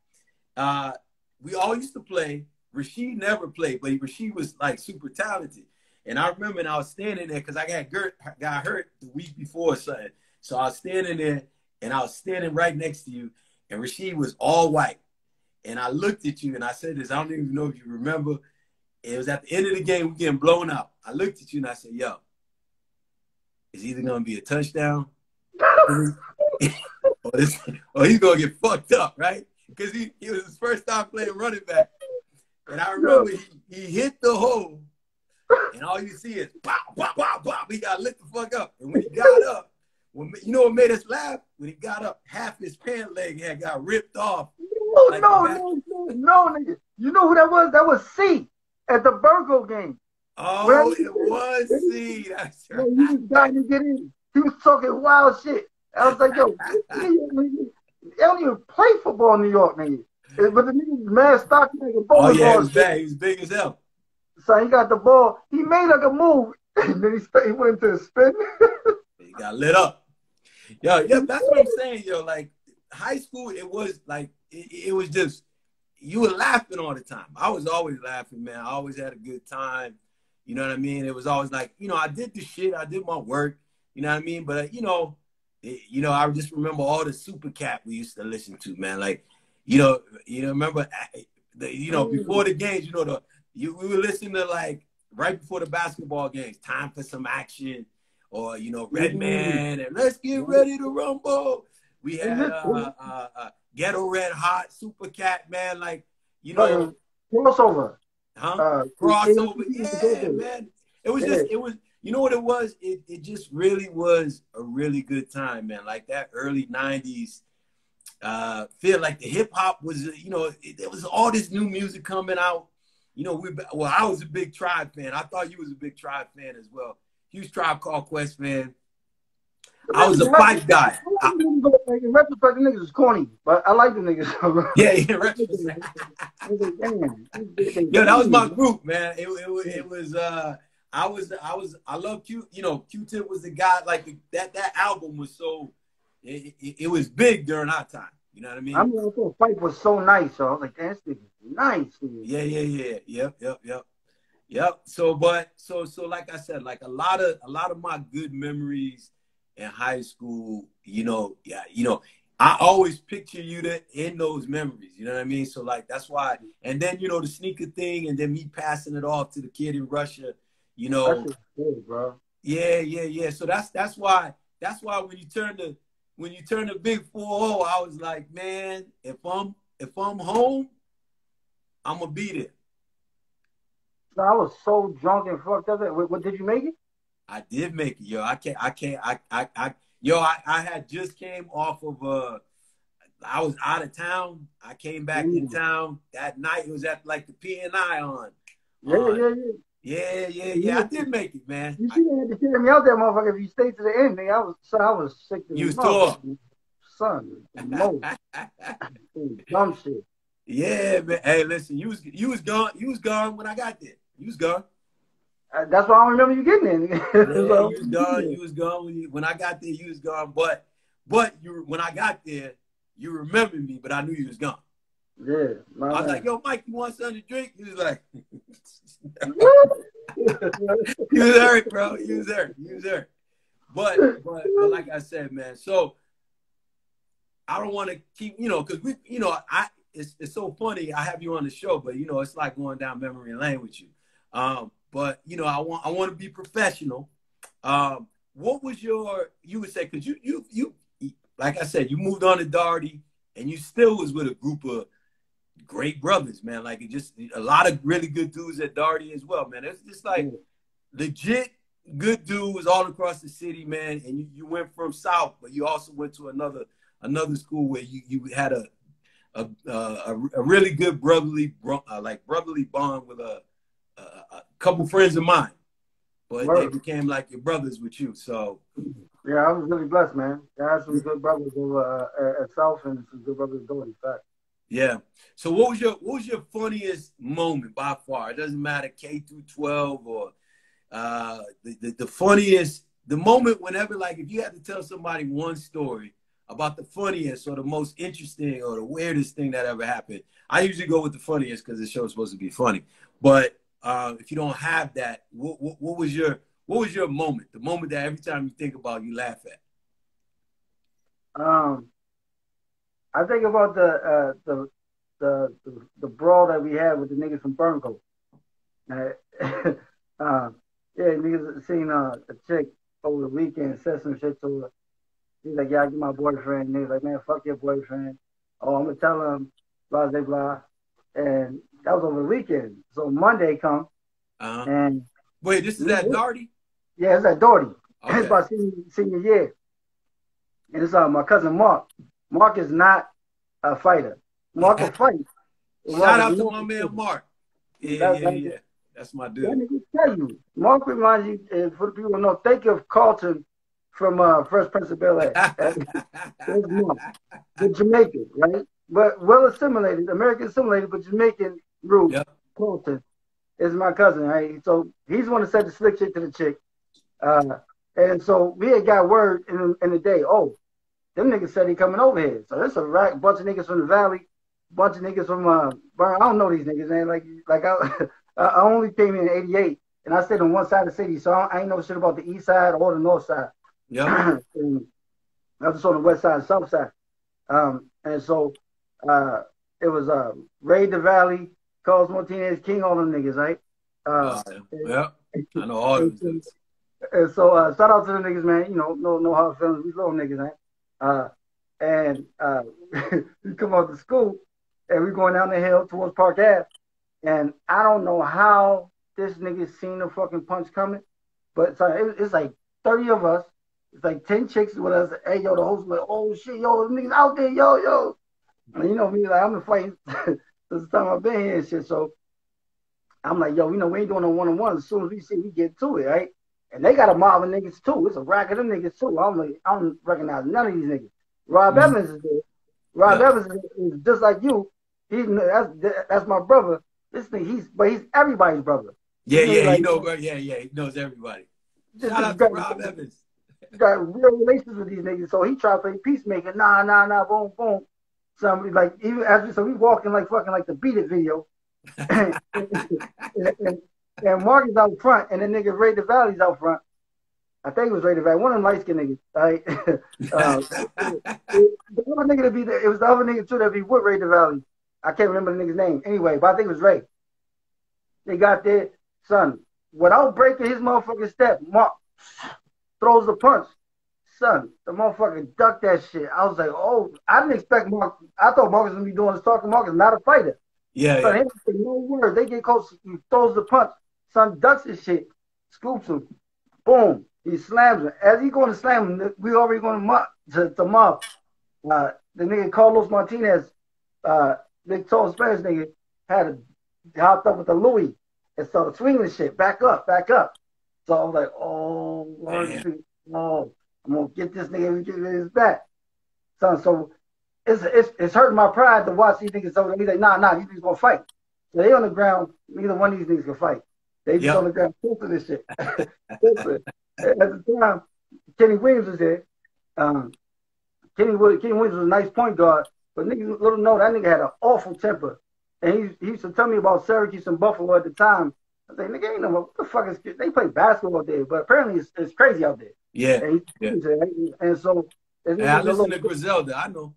We all used to play. Rasheed never played, but Rasheed was like super talented. And I remember I was standing there because I got hurt the week before or something. So I was standing there and I was standing right next to you, and Rasheed was all white. And I looked at you and I said this, I don't even know if you remember. It was at the end of the game, we getting blown out. I looked at you and I said, yo, it's either going to be a touchdown or he's going to get fucked up, right? Because he was his first time playing running back. And I remember he hit the hole, and all you see is pop, pop, pop, pop. He got lit the fuck up. And when he got up, you know what made us laugh? When he got up, half his pant leg had got ripped off. No, nigga. You know who that was? That was C at the Virgo game. Oh, it was C. That's right. He was dying to get in. He was talking wild shit. I was like, yo, they don't even play football in New York, nigga. But the nigga was mad stocky, nigga. Oh, yeah, he was bad. He was big as hell. So he got the ball. He made like a move, and then he went into a spin. He got lit up. Yo, yeah, that's what I'm saying, yo. Like, high school, it was like, it was just, you were laughing all the time. I was always laughing, man. I always had a good time. You know what I mean? It was always like, you know, I did the shit. I did my work. You know what I mean? But, you know, I just remember all the Super Cat we used to listen to, man. Like, you remember, before the games, we were listening to, like, right before the basketball games, Time for Some Action, or, Redman, and Let's Get Ready to Rumble. We had Ghetto Red Hot, Super Cat, man, like, crossover. Crossover, yeah, man. It was just, you know what it was? It just really was a really good time, man. Like that early 90s, feel like the hip hop was, there was all this new music coming out. I was a big Tribe fan. I thought you was a big Tribe fan as well. Huge Tribe Called Quest fan. I was a Pipe guy. In retrospect, the niggas was corny, but I like the niggas. Yeah, in retrospect. Yo, that was my group, man. It was I love Q. Q-Tip was the guy. Like that album was so. It was big during our time. You know what I mean? I thought Pipe was so nice. So I was like, that's nice. Yeah. Yep. So like I said, like a lot of my good memories in high school, I always picture you in those memories, you know what I mean? So like, that's why, and then, the sneaker thing, and then me passing it off to the kid in Russia, That's good, bro. Yeah. So that's why when you turn the big 4-0, I was like, man, if I'm home, I'm gonna be there. So I was so drunk and fucked up. What did you make it? I did make it, yo. I had just came off of I was out of town. I came back in town that night. It was at like the P&I on. Yeah. I did make it, man. You should have had to carry me out there, motherfucker. If you stayed to the end, nigga, I was sick to the You tore. Son, dumb shit. Yeah, man. Hey, listen, you was gone. You was gone when I got there. You was gone. That's why I don't remember you getting there. Yeah, you was gone. You was gone when I got there. You was gone. But when I got there, you remembered me, but I knew you was gone. Yeah, I was like, yo, Mike, you want something to drink? He was like, you was hurt, bro. You was hurt. You was hurt. But like I said, man, so I don't want to keep, because it's so funny. I have you on the show, but it's like going down memory lane with you. But I want to be professional. What was you would say, because you like I said, you moved on to Daugherty and you still was with a group of great brothers, man. Like just a lot of really good dudes at Daugherty as well, man. It's just like legit good dudes all across the city, man. And you went from South, but you also went to another school where you had a really good brotherly bond with a couple friends of mine, but they became like your brothers with you. So yeah, I was really blessed, man. I had some good brothers over at South and some good brothers doing fact. Yeah. So what was your funniest moment by far? It doesn't matter K through 12 or the funniest, the moment whenever, like if you had to tell somebody one story about the funniest or the most interesting or the weirdest thing that ever happened. I usually go with the funniest because the show is supposed to be funny. But if you don't have that, what was your moment? The moment that every time you think about, you laugh at? I think about the brawl that we had with the niggas from Burncoat. Yeah, niggas seen a chick over the weekend, said some shit to her. He's like, yeah, I get my boyfriend. And he's like, man, fuck your boyfriend. Oh, I'm gonna tell him, blah, blah, blah. And that was over the weekend. So Monday come, and wait, this is at Daugherty? Yeah, it's at Daugherty. Okay. It's my senior year. And it's my cousin Mark. Mark is not a fighter. Mark will fight. Shout out to my man Mark. Yeah. That's my dude. Let me just tell you, Mark reminds you, for the people who know, think of Carlton from Fresh Prince of Bel-Air. There's Mark. The Jamaican, right? But well assimilated, American assimilated, but Jamaican root. Yep. Carlton is my cousin, right? So he's the one that said the slick shit to the chick. And so we had got word in the day, oh, them niggas said he coming over here. So there's a bunch of niggas from the valley, bunch of niggas from Burn. I don't know these niggas, man. Like I only came in 88, and I stayed on one side of the city, so I ain't know shit about the east side or the north side. Yeah. I was just on the west side and south side. And so it was Ray DeValley, Carlos Martinez, King, all them niggas, right? Yeah, I know all them niggas. And so shout out to the niggas, man. No hard feelings. We little niggas, right? And we come out to school, and we going down the hill towards Park Ave. And I don't know how this nigga seen the fucking punch coming, but it's like 30 of us. It's like 10 chicks with us. Hey, yo, the host was like, oh, shit, yo, the niggas out there, yo. And you know me, like, I'm been fighting since the time I've been here and shit. So I'm like, yo, we ain't doing no one-on-one. As soon as we see, we get to it, right? And they got a mob of niggas, too. It's a rack of them niggas, too. I'm like, I don't recognize none of these niggas. Rob Evans is there. Rob Evans is just like you. That's my brother. This thing, he's everybody's brother. Yeah, he knows everybody. Shout out to Rob Evans. Got real relations with these niggas, so he tried to play peacemaker. Nah, boom, boom. Somebody like even so we walking like fucking like the Beat It video, and Mark is out front, and the nigga Ray DeValley's out front. I think it was Ray DeValley, one of them light skinned niggas. Right? The other nigga to be there, it was the other nigga too that be with Ray DeValley. I can't remember the nigga's name. Anyway, but I think it was Ray. They got there, son, without breaking his motherfucking step, Mark throws the punch. Son, the motherfucker ducked that shit. I was like, oh, I didn't expect Mark. I thought Mark was going to be doing this talking. Mark is not a fighter. Yeah, son, he didn't say no word. They get close. He throws the punch. Son ducks his shit. Scoops him. Boom. He slams him. As he going to slam him, we already going to mob. The nigga Carlos Martinez, big tall Spanish nigga, hopped up with the Louis and started swinging the shit. Back up. So I was like, oh, Lord, no, I'm gonna get this nigga and get his back. So it's hurting my pride to watch these niggas. So he's like, nah, these niggas gonna fight. So they on the ground, neither one of these niggas can fight. They just on the ground tilting this shit. At the time, Kenny Williams was there. Kenny Williams was a nice point guard, but niggas little know that nigga had an awful temper. And he used to tell me about Syracuse and Buffalo at the time. I was like, nigga, ain't no, what the fuck is, they play basketball there, but apparently it's crazy out there. Yeah. And so. I listen to Griselda, I know.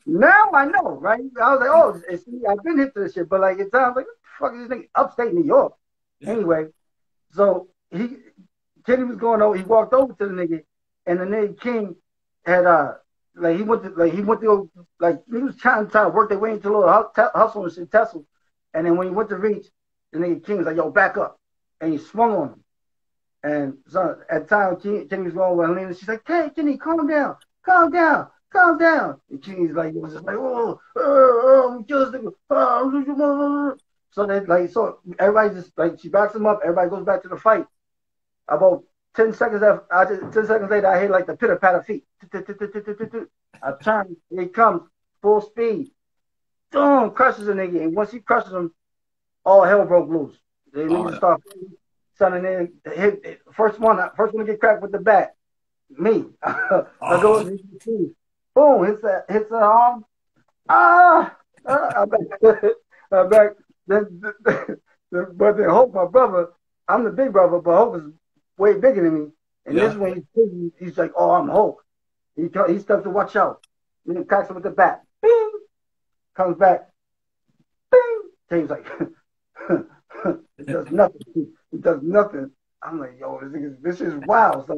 Now I know, right? I was like, oh, I've been hit to this shit, but like, at times, like, what the fuck is this nigga? Upstate New York. Yeah. Anyway, so Kenny was going over, he walked over to the nigga, and the nigga King had, he was trying to work their way into a little hustle and shit, tussle. And then when he went to reach, the nigga King was like, yo, back up. And he swung on him. And so at the time, Kenny was going with Helena. She's like, hey, Kenny, calm down. Calm down. Calm down. And Kenny's like, it was just like, so that, like, so everybody just, like, she backs him up. Everybody goes back to the fight. About 10 seconds later, I hear, like, the pitter-patter feet. I turn. Here he comes. Full speed. Boom. Crushes a nigga. And once he crushes him, all hell broke loose. They start son hit first one to get cracked with the bat. Me. I go boom, hits the arm. I'm back. But then Hope, my brother, I'm the big brother, but Hope is way bigger than me. And this one he's like, oh, I'm Hope. He steps to watch out. Then he cracks him with the bat. Bing! Comes back. Bing! James like it does nothing. It does nothing. I'm like, yo, this is wild. So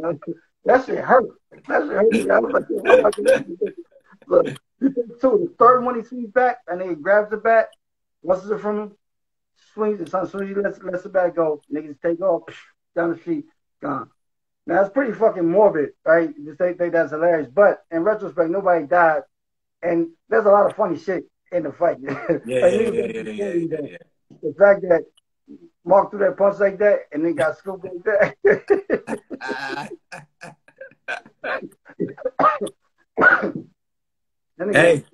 that shit hurt. That shit hurt me. I was like, look, he takes two. The third one he swings back, and then he grabs the bat, wrestles it from him, swings it. So as soon as he lets the bat go, niggas take off down the street, gone. Now it's pretty fucking morbid, right? You think that's hilarious, but in retrospect, nobody died, and there's a lot of funny shit in the fight. Yeah. The fact that Mark threw that punch like that and then got scooped like that. Hey,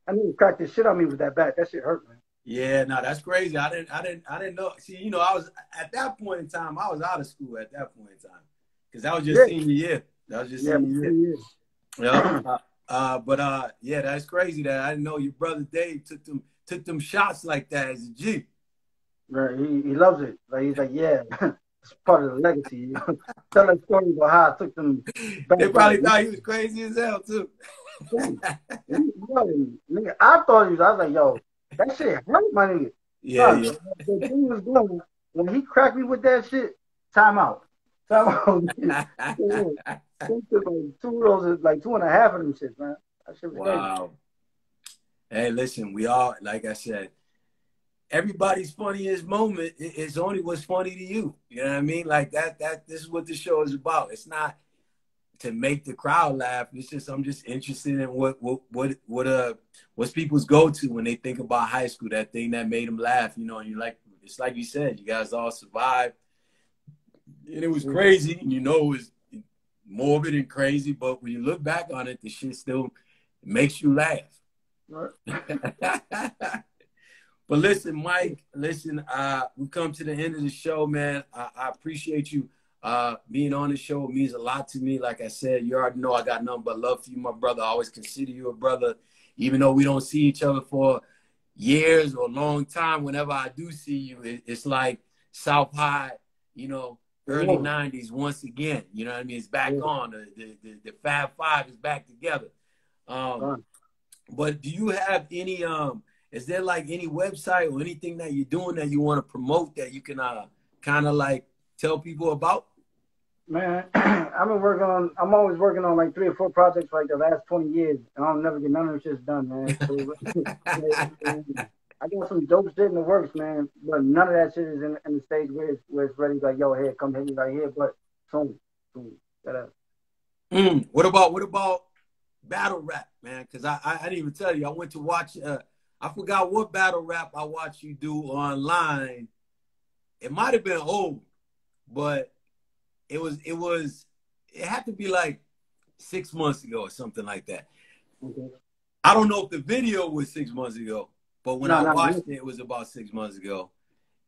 I need to crack this shit on me with that bat. That shit hurt, man. Yeah, no, that's crazy. I didn't know. See, you know, I was at that point in time. I was out of school at that point in time because that was just senior year. That was just senior year. Yeah. Yeah, that's crazy. That I didn't know your brother Dave took them shots like that as a G. Right, he loves it. Like he's like, yeah, it's part of the legacy. Tell that story about how I took them back. They probably thought he was crazy as hell too. Nigga, I thought he was. I was like, yo, that shit hurt, my nigga. Yeah. The thing was going when he cracked me with that shit. Time out. Like 2 of those, like 2.5 of them shit, man. That shit was wow. Crazy. Hey, listen, we all, like I said, everybody's funniest moment is only what's funny to you. You know what I mean? Like that this is what the show is about. It's not to make the crowd laugh. It's just I'm just interested in what's people's go-to when they think about high school, that thing that made them laugh, you know, and it's like you said, you guys all survived. And it was crazy, and you know it was morbid and crazy, but when you look back on it, the shit still makes you laugh. Right. But listen, Mike, we come to the end of the show, man. I appreciate you being on the show. It means a lot to me. Like I said, you already know I got nothing but love for you, my brother. I always consider you a brother, even though we don't see each other for years or a long time. Whenever I do see you, it's like South High, you know, early 90s once again. You know what I mean? It's back on. The Fab Five is back together. But do you have any is there like any website or anything that you're doing that you want to promote that you can kind of like tell people about? Man, I'm always working on like 3 or 4 projects like the last 20 years, and I'll never get none of them shits done, man. So, I got some dope shit in the works, man, but none of that shit is in the stage where it's ready. Like, yo, here, come hit me right here. But soon. What about battle rap, man? Because I didn't even tell you. I went to watch. I forgot what battle rap I watched you do online. It might have been old, but it had to be like 6 months ago or something like that. Okay. I don't know if the video was 6 months ago, but when I watched it was about 6 months ago.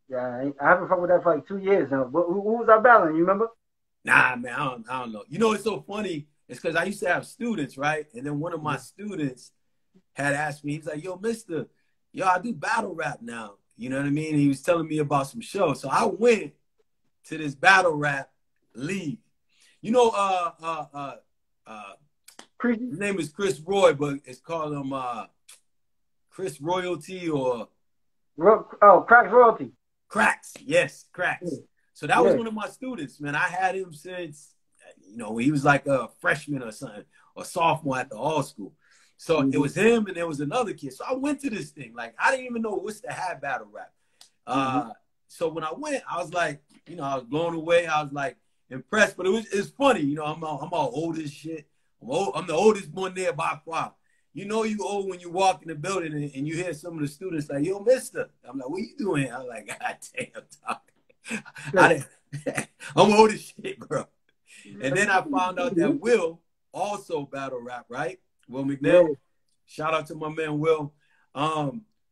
Yeah, I haven't fucked with that for like 2 years now. But who was I battling? You remember? Nah, man, I don't know. You know, it's so funny. It's because I used to have students, right? And then one of my students had asked me, he's like, yo, mister, yo, I do battle rap now. You know what I mean? And he was telling me about some shows. So I went to this battle rap league. You know, his name is Chris Roy, but it's called Chris Royalty or Cracks Royalty. Cracks, yes, Cracks. Yeah. So that was one of my students, man. I had him since, you know, he was like a freshman or something, or sophomore at the all school. So it was him and there was another kid. So I went to this thing. Like, I didn't even know what's to have battle rap. So when I went, I was like, you know, I was blown away. I was like impressed, but it's funny. You know, I'm all old as shit. I'm the oldest one there by far. You know you old when you walk in the building and you hear some of the students like, yo, mister. I'm like, what you doing? I'm like, God damn, I'm old as shit, bro. And then I found out that Will also battle rap, right? Will McNeil. Yeah. Shout out to my man Will.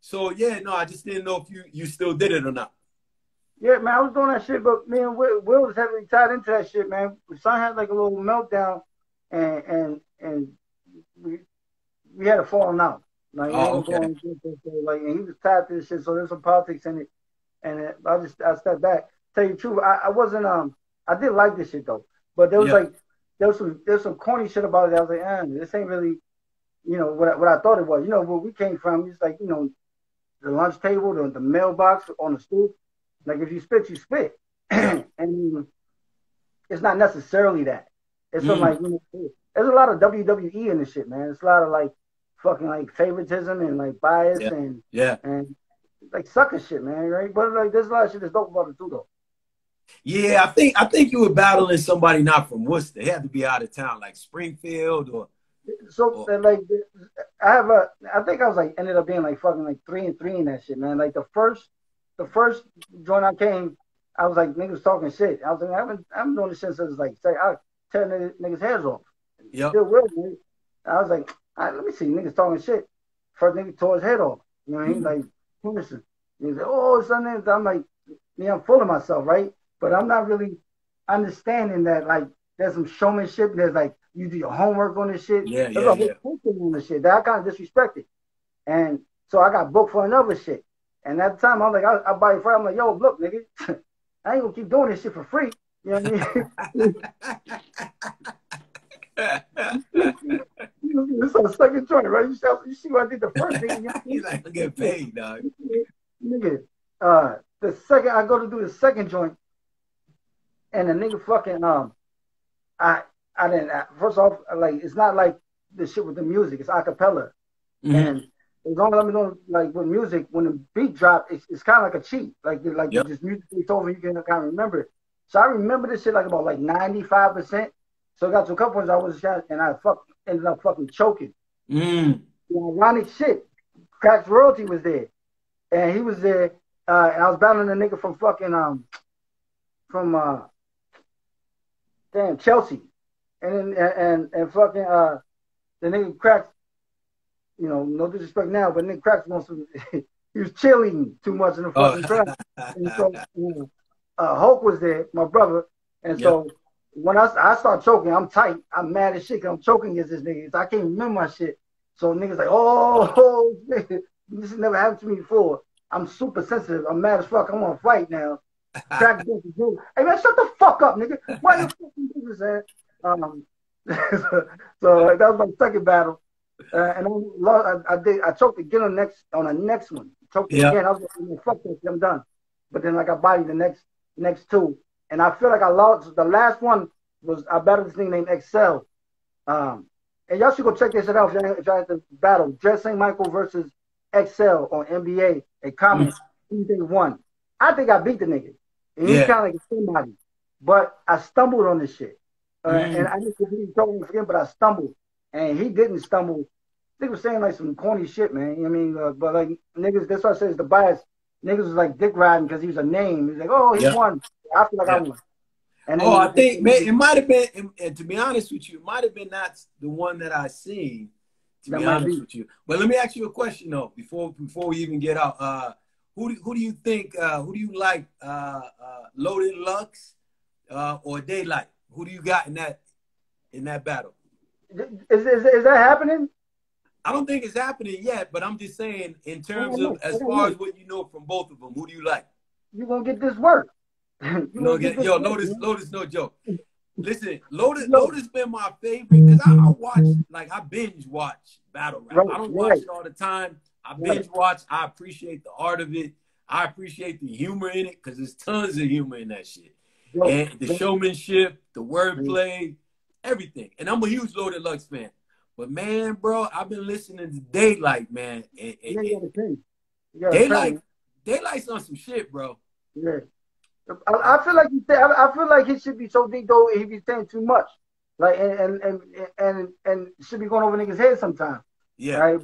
So yeah, no, I just didn't know if you still did it or not. Yeah, man, I was doing that shit, but me and Will was heavily tied into that shit, man. Son had like a little meltdown, and we had a falling out. Like, okay. And he was tied to this shit, so there's some politics in it. And I stepped back. Tell you the truth, I wasn't I did like this shit though, but there was there's some corny shit about it. I was like, this ain't really, you know, what I thought it was. You know, where we came from, it's like, you know, the lunch table, the mailbox on the stoop. Like, if you spit, you spit. And it's not necessarily that. It's like, you know, there's a lot of WWE in this shit, man. It's a lot of like fucking like favoritism and like bias and like sucker shit, man, right? But like there's a lot of shit that's dope about it too, though. Yeah, I think you were battling somebody not from Worcester. They had to be out of town, like Springfield or. So like I think I was like ended up being like fucking like 3-3 in that shit, man. Like the first joint I came, I was like, niggas talking shit. I was like, I've been doing this shit since like I tear niggas heads off. Yeah. Still will, man. I was like, let me see, niggas talking shit. First nigga tore his head off. You know what I mean? Like, Henderson. He's like, oh, something. I'm like, I'm full of myself, right? But I'm not really understanding that, like, there's some showmanship. There's like, you do your homework on this shit. There's a whole on this shit that I kind of disrespected. And so I got booked for another shit. And at the time, I'm like, I buy it for. I'm like, yo, look, nigga, I ain't gonna keep doing this shit for free. You know what I mean? This is a second joint, right? You see what I did the first thing. He's like, I get paid, dog. Nigga, the second I go to do the second joint, and the nigga fucking I didn't. First off, like, it's not like the shit with the music. It's acapella, and as long as I'm doing like with music, when the beat drop, it's kind of like a cheat. Like just music takes over, you can kind of remember it. So I remember this shit like about like 95%. So I got to a couple ones I was shot, and I ended up fucking choking. The ironic shit, Cracks Royalty was there, and he was there, and I was battling a nigga from fucking Chelsea, and fucking the nigga Cracks, you know, no disrespect now, but nigga Cracks wants to, he was cheerleading too much in the fucking crowd, and so Hulk was there, my brother, and so. When I start choking, I'm tight. I'm mad as shit because I'm choking against this nigga. So I can't remember my shit. So niggas like, oh, nigga, this has never happened to me before. I'm super sensitive. I'm mad as fuck. I want to fight now. Crack against the dude. Hey man, shut the fuck up, nigga. Why you fucking do this, man? So that was my second battle, and I choked again on the next one. Choked again. I was like, fuck this, I'm done. But then like I bodied the next two. And I feel like I lost. The last one was I battled this thing named Excel. And y'all should go check this shit out if y'all had to battle. Jed St. Michael versus Excel on NBA. A comment. He won. I think I beat the nigga. And he's kind of like somebody. But I stumbled on this shit. And I just completely told him again, but I stumbled. And he didn't stumble. He was saying like some corny shit, man. You know what I mean? But like niggas, that's why I said it's the bias. Niggas was like dick riding because he was a name. He's like, oh, he won. I feel like I won. And I think it might have been, and to be honest with you, it might have been not the one that I seen, to be honest with you. But let me ask you a question though, before we even get out. Who do you think, who do you like, Loaded Lux or Daylight? Who do you got in that battle? Is that happening? I don't think it's happening yet, but I'm just saying in terms of as far as what you know from both of them, who do you like? You're gonna get this work. You gonna get this Lotus, no joke. Listen, Lotus been my favorite because I watch, like I binge watch battle rap. I don't watch it all the time. I binge watch. I appreciate the art of it. I appreciate the humor in it because there's tons of humor in that shit. And the showmanship, the wordplay, everything. And I'm a huge Loaded Lux fan. But man, bro, I've been listening to Daylight, man. Daylight's on some shit, bro. Yeah. I feel like I feel like he should be so deep though. He be saying too much, like and should be going over niggas' head sometimes. Yeah. Right.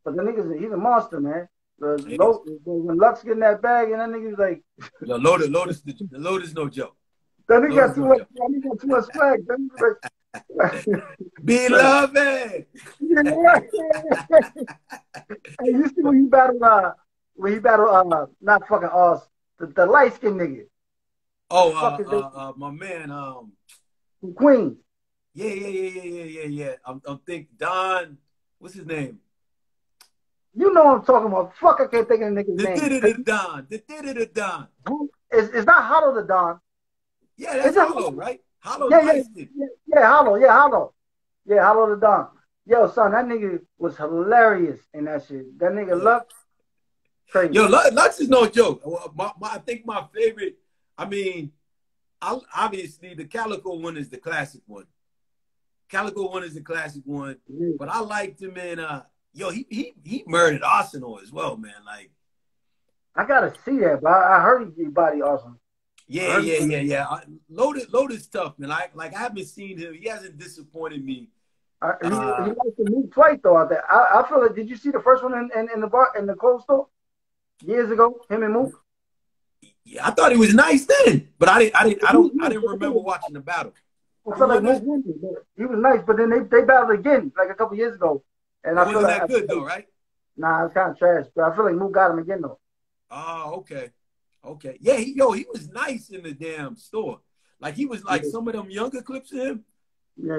But the niggas, he's a monster, man. When Lux get in that bag, and that nigga's like, yo, Lotus, no joke. That nigga got too much swag. Beloved. Hey, you see when he battled not fucking Oz. The light skinned nigga. Oh, my man, from Queens. Yeah. I'm thinking Don. What's his name? You know what I'm talking about. Fuck, I can't think of the nigga's name. The Don. It's not Hollow the Don. Yeah, that's Hollow, right? Hollow. Yeah, Hollow. Yeah, Hollow the Don. Yo, son, that nigga was hilarious in that shit. That nigga Lux. Crazy. Yo, Lux is no joke. I think my favorite, obviously the Calico one is the classic one. But I liked him in, he murdered Arsenal as well, man. Like, I gotta see that, but I heard he body Arsenal. Yeah. Loaded's tough, man. I haven't seen him. He hasn't disappointed me. He likes to move twice though out there. I feel like, did you see the first one in the bar in the clothes store? Years ago, him and Mook. Yeah, I thought he was nice then, but I didn't remember watching the battle. I feel like Mook he was nice, but then they battled again like a couple years ago, and I feel like that good though, right? Nah, it's kind of trash, but I feel like Mook got him again though. Oh, okay. Yeah, he was nice in the damn store. Like he was like some of them younger clips of him. Yeah.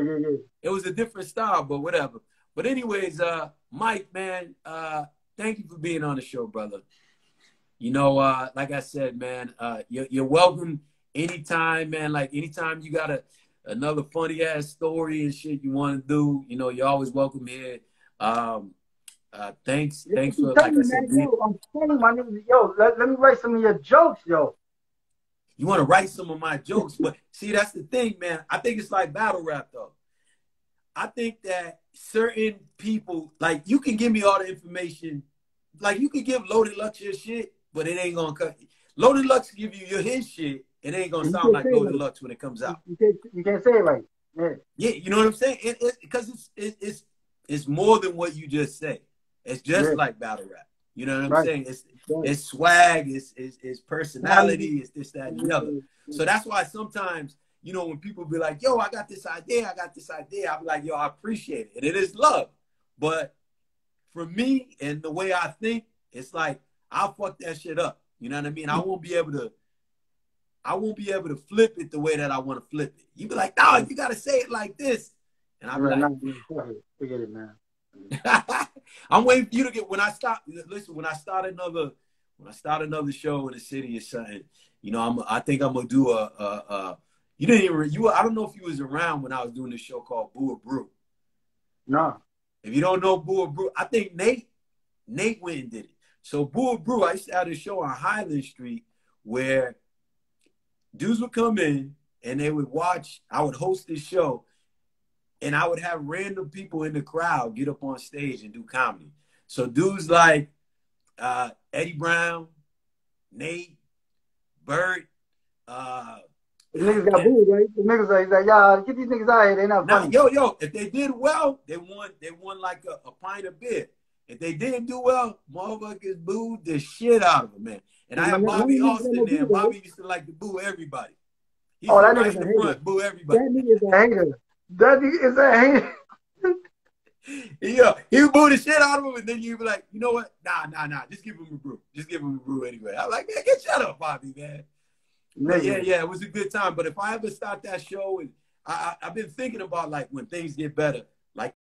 It was a different style, but whatever. But anyways, Mike, man, thank you for being on the show, brother. You know, like I said, man, you're welcome anytime, man. Like anytime you got another funny ass story and shit you want to do, you know, you're always welcome here. Thanks for like I said. I'm telling my niggas, yo, let me write some of your jokes, yo. You want to write some of my jokes, but see, that's the thing, man. I think it's like battle rap, though. I think that certain people, like, you can give me all the information. Like, you can give Loaded Lux your shit, but it ain't going to cut. Loaded Lux give you his shit, it ain't going to sound like Loaded Lux when it comes out. You can't say it right. Yeah, you know what I'm saying? Because it's more than what you just say. It's just like battle rap. You know what I'm saying? It's swag, it's personality, it's this, that, and the other. So that's why sometimes, you know, when people be like, yo, I got this idea, I'll be like, yo, I appreciate it. And it is love. But for me and the way I think, it's like, I'll fuck that shit up. You know what I mean? I won't be able to flip it the way that I want to flip it. You be like, no, you got to say it like this. And I'll be like, forget it, man. I'm waiting for you to get when I start another show in the city or something, you know, I think I'm gonna do I don't know if you was around when I was doing this show called Boo or Brew. No. If you don't know Boo or Brew, I think Nate went and did it. So Boo or Brew, I used to have this show on Highland Street where dudes would come in and they would watch, I would host this show. And I would have random people in the crowd get up on stage and do comedy. So dudes like Eddie Brown, Nate, Bert. The niggas got booed, right? The niggas like, y'all, get these niggas out here. They not funny. Yo, if they did well, they won like a pint of beer. If they didn't do well, motherfuckers booed the shit out of them, man. And I have Bobby Austin there. Bobby used to like to boo everybody. He that nigga's a hater. Boo everybody. That nigga's a hater. That is a hater. Yeah, he would boo the shit out of him, and then you'd be like, you know what? Nah. Just give him a brew. Anyway. I'm like, man, shut up, Bobby, man. Yeah, it was a good time. But if I ever start that show, and I've been thinking about like when things get better, like